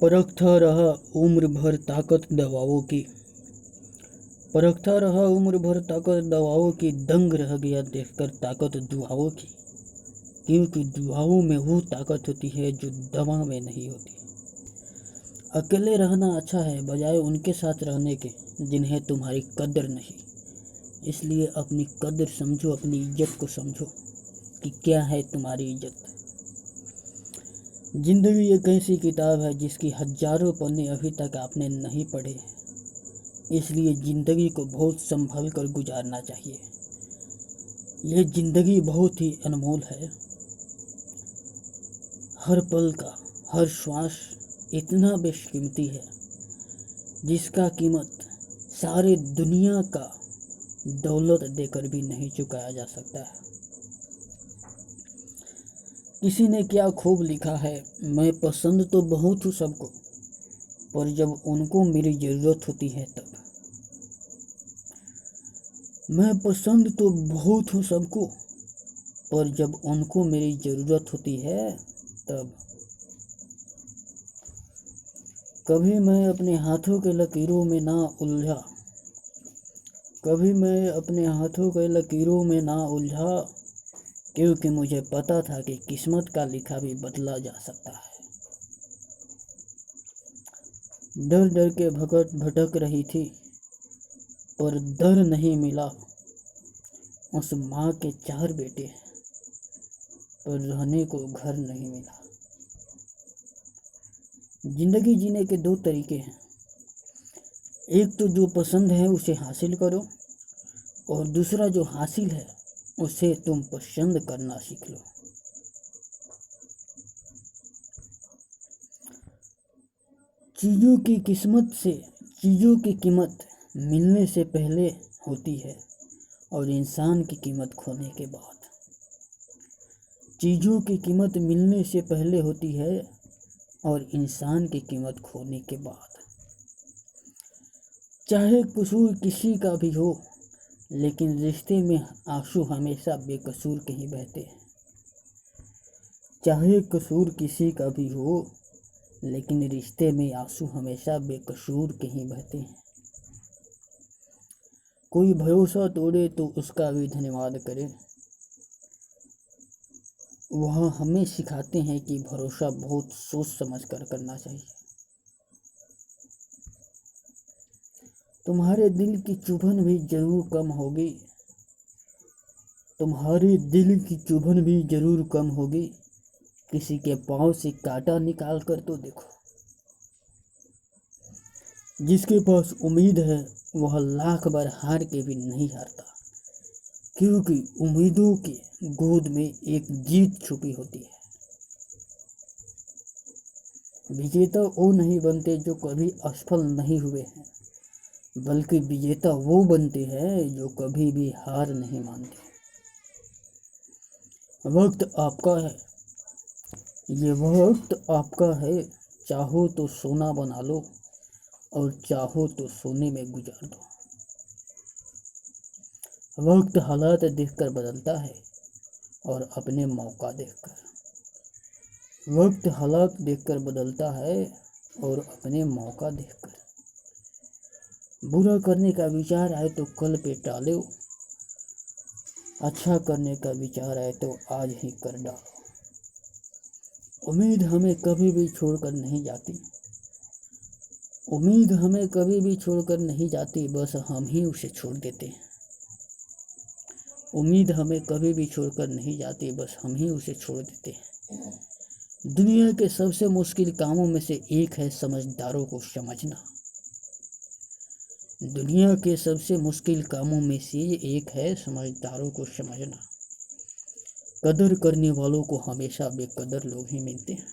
परखता रहा उम्र भर ताकत दवाओं की। परखता रहा उम्र भर ताकत दवाओं की, दंग रह गया देखकर ताकत दुआओं की। क्योंकि दुआओं में वो ताकत होती है जो दवा में नहीं होती। अकेले रहना अच्छा है बजाय उनके साथ रहने के जिन्हें तुम्हारी कदर नहीं। इसलिए अपनी कदर समझो, अपनी इज्जत को समझो कि क्या है तुम्हारी इज्जत। जिंदगी एक ऐसी किताब है जिसकी हजारों पन्ने अभी तक आपने नहीं पढ़े। इसलिए जिंदगी को बहुत संभल कर गुजारना चाहिए। यह जिंदगी बहुत ही अनमोल है। हर पल का हर श्वास इतना बेशकीमती है जिसका कीमत सारे दुनिया का दौलत देकर भी नहीं चुकाया जा सकता है। किसी ने क्या खूब लिखा है, मैं पसंद तो बहुत हूँ सबको, पर जब उनको मेरी ज़रूरत होती है तब। मैं पसंद तो बहुत हूँ सबको, पर जब उनको मेरी ज़रूरत होती है तब। कभी मैं अपने हाथों के लकीरों में ना उलझा, कभी मैं अपने हाथों के लकीरों में ना उलझा, क्योंकि मुझे पता था कि किस्मत का लिखा भी बदला जा सकता है। डर डर के भटक रही थी, पर दर नहीं मिला। उस माँ के 4 बेटे, पर रहने को घर नहीं मिला। जिंदगी जीने के 2 तरीके हैं। एक तो जो पसंद है उसे हासिल करो, और दूसरा जो हासिल है उसे तुम पसंद करना सीख लो। चीज़ों की किस्मत से चीज़ों की कीमत मिलने से पहले होती है और इंसान की कीमत खोने के बाद। चीज़ों की कीमत मिलने से पहले होती है और इंसान की कीमत खोने के बाद। चाहे कसूर किसी का भी हो, लेकिन रिश्ते में आंसू हमेशा बेकसूर के ही बहते हैं। चाहे कसूर किसी का भी हो, लेकिन रिश्ते में आंसू हमेशा बेकसूर के ही बहते हैं। कोई भरोसा तोड़े तो उसका भी धन्यवाद करें। वह हमें सिखाते हैं कि भरोसा बहुत सोच समझ कर करना चाहिए। तुम्हारे दिल की चुभन भी जरूर कम होगी, तुम्हारे दिल की चुभन भी जरूर कम होगी। किसी के पाँव से कांटा निकाल कर तो देखो। जिसके पास उम्मीद है वह लाख बार हार के भी नहीं हारता, क्योंकि उम्मीदों के गोद में एक जीत छुपी होती है। विजेता वो नहीं बनते जो कभी असफल नहीं हुए हैं, बल्कि विजेता वो बनते हैं जो कभी भी हार नहीं मानते। वक्त आपका है, ये वक्त आपका है। चाहो तो सोना बना लो और चाहो तो सोने में गुजार दो। वक्त हालात देखकर बदलता है और अपने मौका देखकर। वक्त हालात देखकर बदलता है और अपने मौका देखकर। बुरा करने का विचार आए तो कल पे टालो, अच्छा करने का विचार आए तो आज ही कर डालो। उम्मीद हमें कभी भी छोड़कर नहीं जाती, उम्मीद हमें कभी भी छोड़कर नहीं जाती, बस हम ही उसे छोड़ देते हैं। उम्मीद हमें कभी भी छोड़कर नहीं जाती, बस हम ही उसे छोड़ देते हैं। दुनिया के सबसे मुश्किल कामों में से एक है समझदारों को समझना। दुनिया के सबसे मुश्किल कामों में से एक है समझदारों को समझना। कदर करने वालों को हमेशा बेकदर लोग ही मिलते हैं।